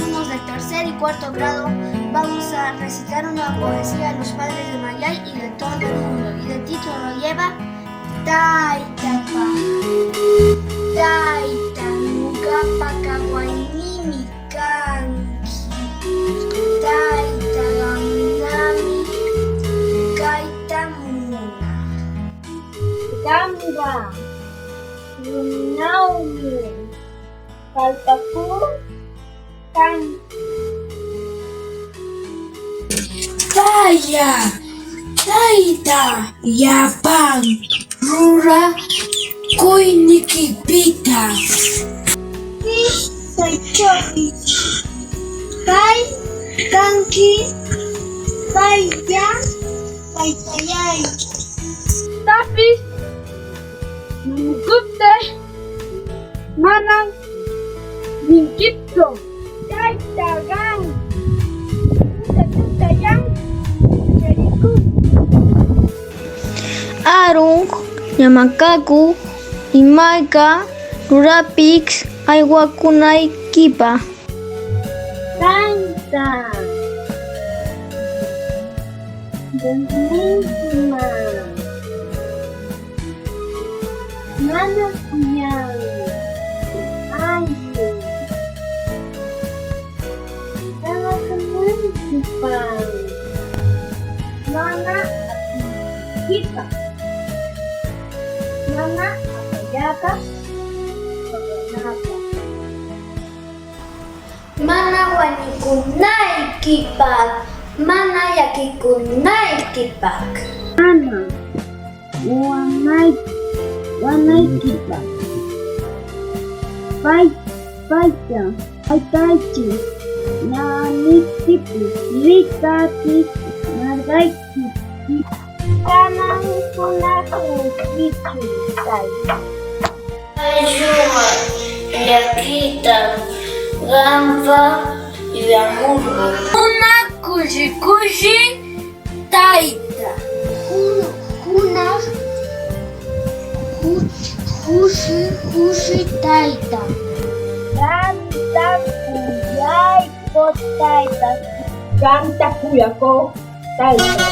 alumnos del tercer y cuarto grado vamos a recitar una poesía a los padres de Mayay y de todo el mundo. Y el título lleva Taitapa. Taita nukapa kawainimi kanki. Taita gaminami kaita muna. Ganga Naumi Kalpaku Kan Taya, Taita, Yapan, Rura, Kuinikipita. Ki Saichoki Kai Kanki Kaya Kaitayay Tapis Namugupte Manang Ninkipto Kaitagang Tatayang Jeriku Arung Yamakaku Imaika Rurapix Aywakunaykipa Tanta Benima Mana Kuyang Ayu Sama teman Jepang Mana kita Mana Apayaka Mana wanikunay kipak Mana yakikunay kipak Mana Wanay kipak Paita Paitaichi Nanikipi Rikati Nagaiki Kanang kunaku Kichu Ayuma, Yakita, Gamba, Yamurbo. Una kushi Taita. Kuna Hushi Taita Ganta Kuyay ko Taita Ganta Kuyako Taita